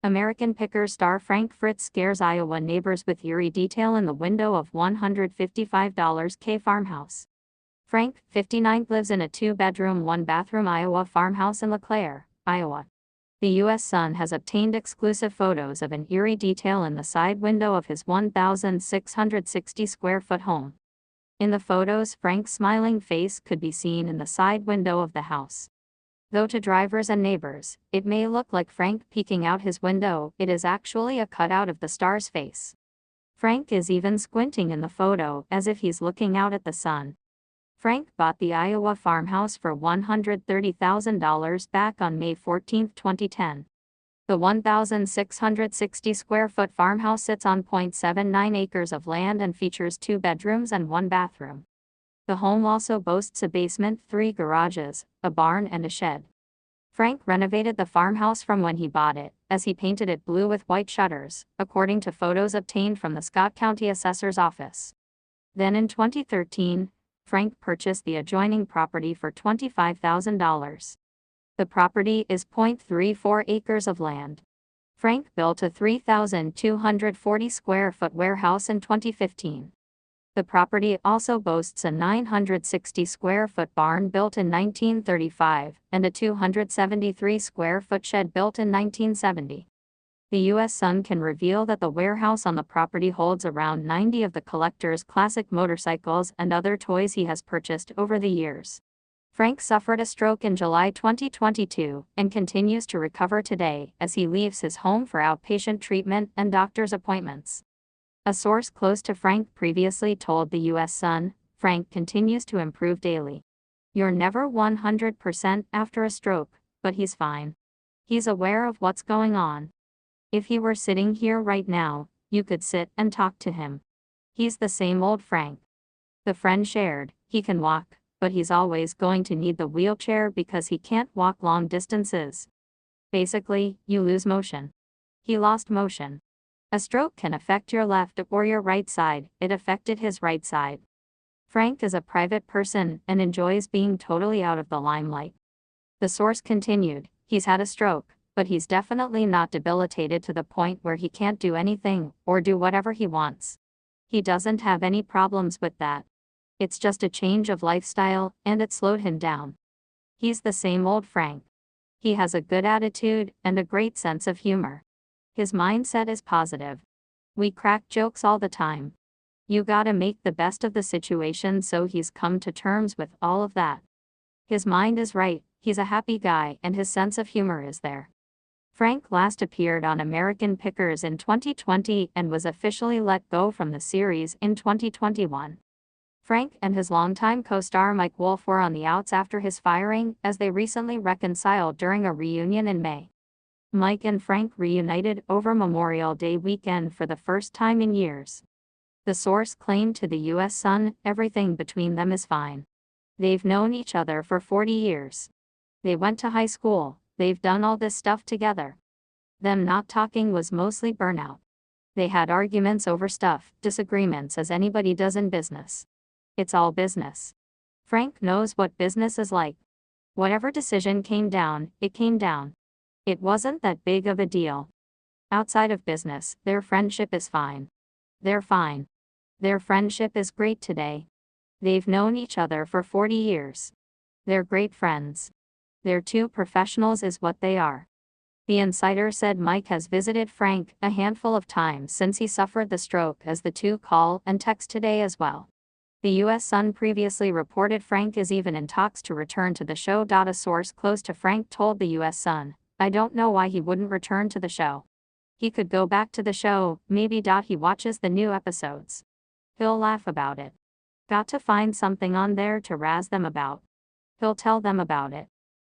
American Pickers star Frank Fritz scares Iowa neighbors with eerie detail in the window of $155K farmhouse. Frank, 59, lives in a 2-bedroom, 1-bathroom Iowa farmhouse in LeClaire, Iowa. The U.S. Sun has obtained exclusive photos of an eerie detail in the side window of his 1,660-square-foot home. In the photos, Frank's smiling face could be seen in the side window of the house. Though to drivers and neighbors, it may look like Frank peeking out his window, it is actually a cutout of the star's face. Frank is even squinting in the photo as if he's looking out at the sun. Frank bought the Iowa farmhouse for $130,000 back on May 14, 2010. The 1,660-square-foot farmhouse sits on 0.79 acres of land and features 2 bedrooms and 1 bathroom. The home also boasts a basement, 3 garages, a barn and a shed. Frank renovated the farmhouse from when he bought it, as he painted it blue with white shutters, according to photos obtained from the Scott County Assessor's Office. Then in 2013, Frank purchased the adjoining property for $25,000. The property is 0.34 acres of land. Frank built a 3,240-square-foot warehouse in 2015. The property also boasts a 960-square-foot barn built in 1935 and a 273-square-foot shed built in 1970. The U.S. Sun can reveal that the warehouse on the property holds around 90 of the collector's classic motorcycles and other toys he has purchased over the years. Frank suffered a stroke in July 2022 and continues to recover today as he leaves his home for outpatient treatment and doctor's appointments. A source close to Frank previously told the U.S. Sun, Frank continues to improve daily. You're never 100% after a stroke, but he's fine. He's aware of what's going on. If he were sitting here right now, you could sit and talk to him. He's the same old Frank. The friend shared, he can walk, but he's always going to need the wheelchair because he can't walk long distances. Basically, you lose motion. He lost motion. A stroke can affect your left or your right side, it affected his right side. Frank is a private person and enjoys being totally out of the limelight. The source continued, he's had a stroke, but he's definitely not debilitated to the point where he can't do anything or do whatever he wants. He doesn't have any problems with that. It's just a change of lifestyle, and it slowed him down. He's the same old Frank. He has a good attitude and a great sense of humor. His mindset is positive. We crack jokes all the time. You gotta make the best of the situation, so he's come to terms with all of that. His mind is right, he's a happy guy and his sense of humor is there. Frank last appeared on American Pickers in 2020 and was officially let go from the series in 2021. Frank and his longtime co-star Mike Wolfe were on the outs after his firing, as they recently reconciled during a reunion in May. Mike and Frank reunited over Memorial Day weekend for the first time in years. The source claimed to the U.S. Sun, everything between them is fine. They've known each other for 40 years. They went to high school, they've done all this stuff together. Them not talking was mostly burnout. They had arguments over stuff, disagreements as anybody does in business. It's all business. Frank knows what business is like. Whatever decision came down, it came down. It wasn't that big of a deal. Outside of business, their friendship is fine. They're fine. Their friendship is great today. They've known each other for 40 years. They're great friends. They're two professionals is what they are. The insider said Mike has visited Frank a handful of times since he suffered the stroke, as the two call and text today as well. The U.S. Sun previously reported Frank is even in talks to return to the show. A source close to Frank told the U.S. Sun, I don't know why he wouldn't return to the show. He could go back to the show, maybe. He watches the new episodes. He'll laugh about it. Got to find something on there to razz them about. He'll tell them about it.